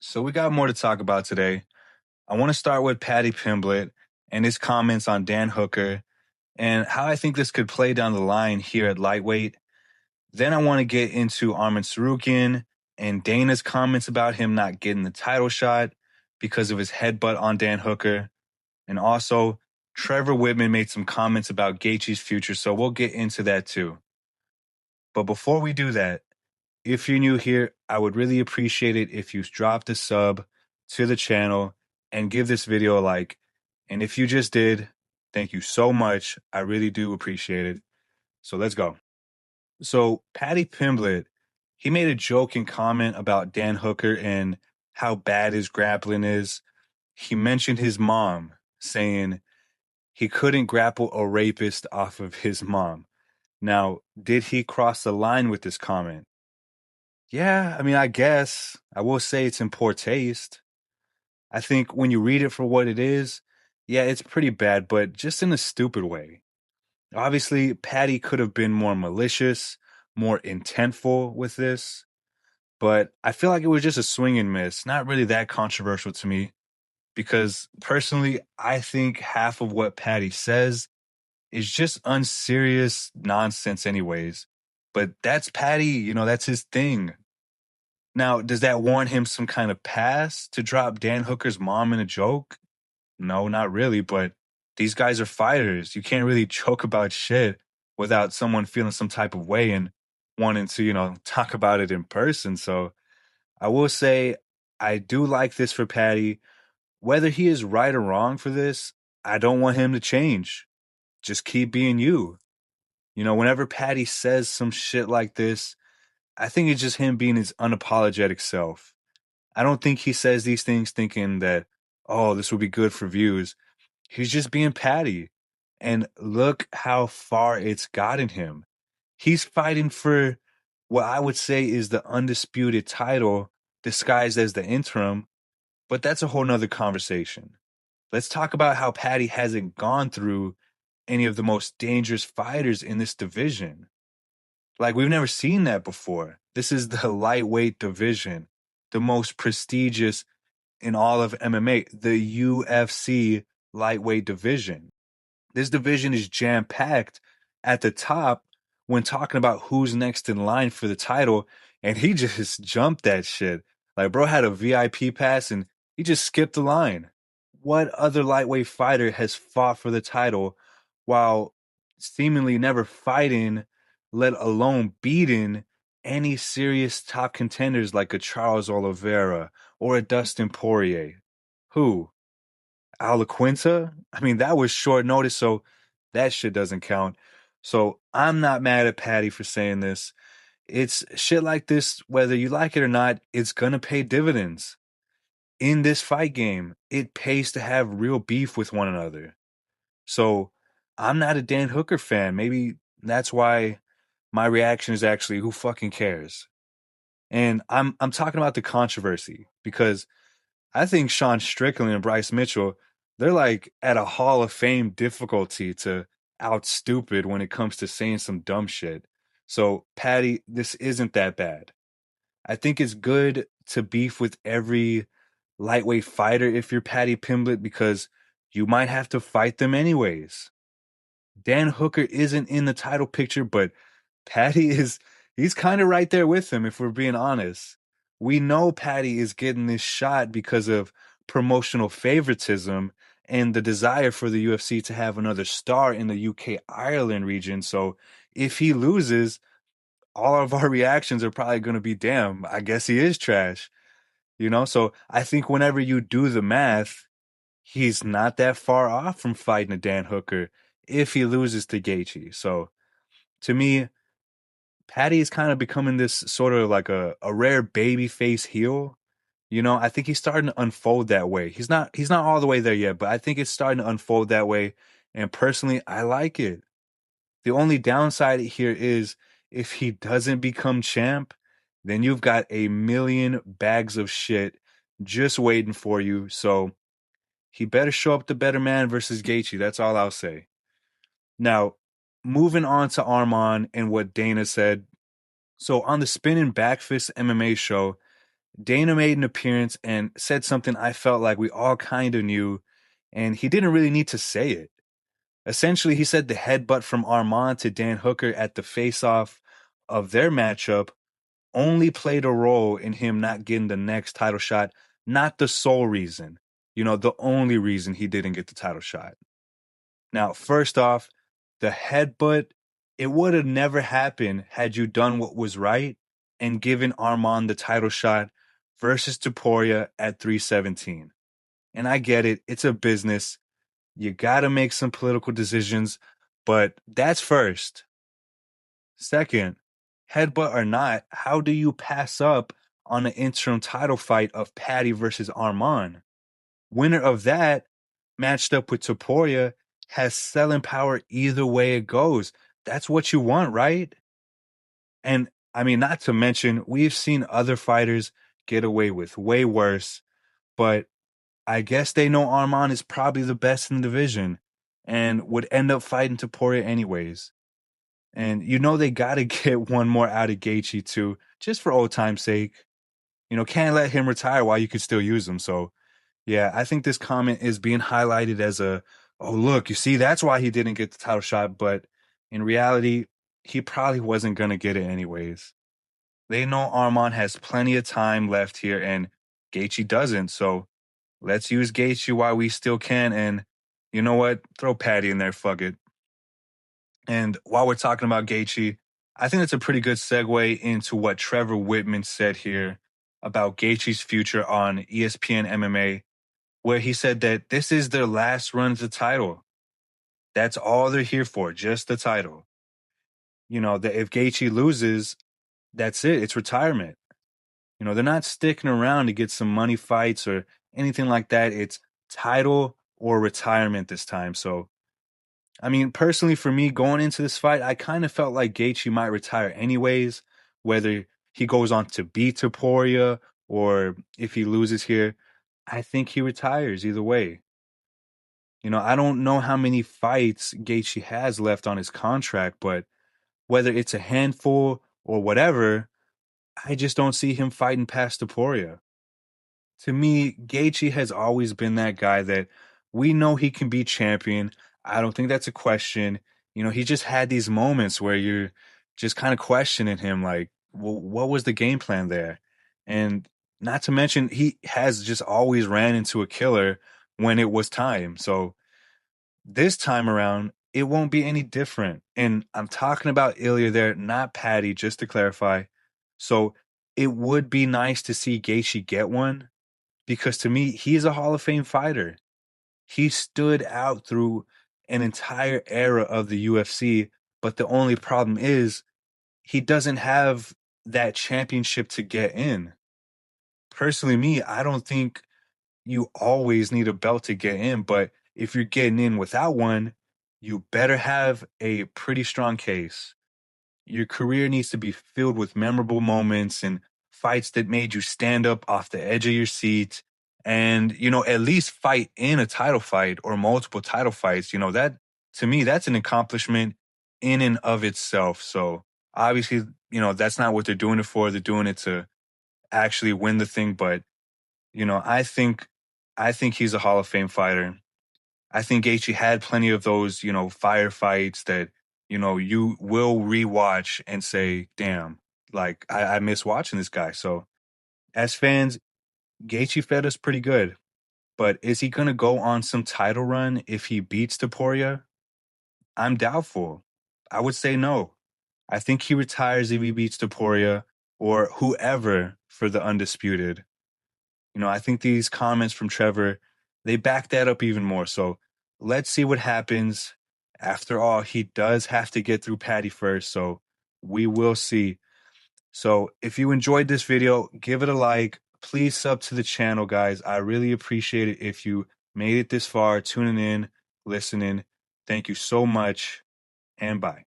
So we got more to talk about today. I want to start with Paddy Pimblett and his comments on Dan Hooker and how I think this could play down the line here at lightweight. Then I want to get into Arman Tsarukyan and Dana's comments about him not getting the title shot because of his headbutt on Dan Hooker. And also, Trevor Whittman made some comments about Gaethje's future, so we'll get into that too. But before we do that, if you're new here, I would really appreciate it if you dropped a sub to the channel and give this video a like. And if you just did, thank you so much. I really do appreciate it. So let's go. So Paddy Pimblett, he made a joking comment about Dan Hooker and how bad his grappling is. He mentioned his mom, saying he couldn't grapple a rapist off of his mom. Now, did he cross the line with this comment? Yeah, I mean, I guess I will say it's in poor taste. I think when you read it for what it is, yeah, it's pretty bad, but just in a stupid way. Obviously, Paddy could have been more malicious, more intentful with this, but I feel like it was just a swing and miss, not really that controversial to me, because personally, I think half of what Paddy says is just unserious nonsense, anyways. But that's Paddy, that's his thing. Now, does that warrant him some kind of pass to drop Dan Hooker's mom in a joke? No, not really, but these guys are fighters. You can't really joke about shit without someone feeling some type of way and wanting to, talk about it in person. So I will say I do like this for Paddy. Whether he is right or wrong for this, I don't want him to change. Just keep being you. Whenever Paddy says some shit like this, I think it's just him being his unapologetic self. I don't think he says these things thinking that, oh, this will be good for views. He's just being Paddy. And look how far it's gotten him. He's fighting for what I would say is the undisputed title disguised as the interim, but that's a whole nother conversation. Let's talk about how Paddy hasn't gone through any of the most dangerous fighters in this division. Like, we've never seen that before. This is the lightweight division, the most prestigious in all of MMA, the UFC lightweight division. This division is jam-packed at the top when talking about who's next in line for the title, and he just jumped that shit. Like, bro had a VIP pass, and he just skipped the line. What other lightweight fighter has fought for the title while seemingly never fighting, let alone beating any serious top contenders like a Charles Oliveira or a Dustin Poirier? Who? Alaquinta? I mean, that was short notice, so that shit doesn't count. So I'm not mad at Paddy for saying this. It's shit like this, whether you like it or not, it's gonna pay dividends. In this fight game, it pays to have real beef with one another. So I'm not a Dan Hooker fan. Maybe that's why my reaction is actually who fucking cares? And I'm talking about the controversy because I think Sean Strickland and Bryce Mitchell, they're like at a Hall of Fame difficulty to out stupid when it comes to saying some dumb shit. So, Paddy, this isn't that bad. I think it's good to beef with every lightweight fighter if you're Paddy Pimblett because you might have to fight them anyways. Dan Hooker isn't in the title picture, but Paddy he's kind of right there with him if we're being honest. We know Paddy is getting this shot because of promotional favoritism and the desire for the UFC to have another star in the UK Ireland region. So if he loses, all of our reactions are probably going to be, damn, I guess he is trash. So I think whenever you do the math, he's not that far off from fighting a Dan Hooker if he loses to Gaethje. So to me, Paddy is kind of becoming this sort of like a rare baby face heel. I think he's starting to unfold that way. He's not all the way there yet, but I think it's starting to unfold that way. And personally, I like it. The only downside here is if he doesn't become champ, then you've got a million bags of shit just waiting for you. So he better show up the better man versus Gaethje. That's all I'll say. Now, moving on to Arman and what Dana said. So on the Spin and Back Fist MMA show, Dana made an appearance and said something I felt like we all kind of knew, and he didn't really need to say it. Essentially, he said the headbutt from Arman to Dan Hooker at the face-off of their matchup only played a role in him not getting the next title shot, not the sole reason. The only reason he didn't get the title shot. Now, first off, the headbutt, it would have never happened had you done what was right and given Arman the title shot versus Topuria at 317. And I get it, it's a business. You got to make some political decisions, but that's first. Second, headbutt or not, how do you pass up on an interim title fight of Paddy versus Arman? Winner of that, matched up with Topuria, has selling power either way it goes. That's what you want, right? And I mean, not to mention, we've seen other fighters get away with way worse, but I guess they know Arman is probably the best in the division and would end up fighting Topuria anyways. And they got to get one more out of Gaethje too, just for old time's sake. Can't let him retire while you could still use him. So, yeah, I think this comment is being highlighted as oh, look, you see, that's why he didn't get the title shot. But in reality, he probably wasn't going to get it anyways. They know Arman has plenty of time left here and Gaethje doesn't. So let's use Gaethje while we still can. And you know what? Throw Paddy in there. Fuck it. And while we're talking about Gaethje, I think it's a pretty good segue into what Trevor Whittman said here about Gaethje's future on ESPN MMA, where he said that this is their last run at the title. That's all they're here for, just the title. That if Gaethje loses, that's it. It's retirement. They're not sticking around to get some money fights or anything like that. It's title or retirement this time. So, I mean, personally, for me, going into this fight, I kind of felt like Gaethje might retire anyways, whether he goes on to beat Topuria or if he loses here. I think he retires either way. I don't know how many fights Gaethje has left on his contract, but whether it's a handful or whatever, I just don't see him fighting past Topuria. To me, Gaethje has always been that guy that we know he can be champion. I don't think that's a question. He just had these moments where you're just kind of questioning him, like, well, what was the game plan there? And not to mention, he has just always ran into a killer when it was time. So this time around, it won't be any different. And I'm talking about Ilya there, not Paddy, just to clarify. So it would be nice to see Gaethje get one because to me, he's a Hall of Fame fighter. He stood out through an entire era of the UFC, but the only problem is he doesn't have that championship to get in. Personally, me, I don't think you always need a belt to get in, but if you're getting in without one, you better have a pretty strong case. Your career needs to be filled with memorable moments and fights that made you stand up off the edge of your seat and, at least fight in a title fight or multiple title fights. That to me, that's an accomplishment in and of itself. So obviously, that's not what they're doing it for. They're doing it to actually win the thing. But, I think he's a Hall of Fame fighter. I think Gaethje had plenty of those, firefights that, you will rewatch and say, damn, like I miss watching this guy. So as fans, Gaethje fed us pretty good. But is he going to go on some title run if he beats Topuria? I'm doubtful. I would say no. I think he retires if he beats Topuria or whoever for the undisputed. I think these comments from Trevor, they back that up even more. So let's see what happens. After all, he does have to get through Paddy first, so we will see. So if you enjoyed this video, give it a like. Please sub to the channel, guys. I really appreciate it if you made it this far, tuning in, listening. Thank you so much, and bye.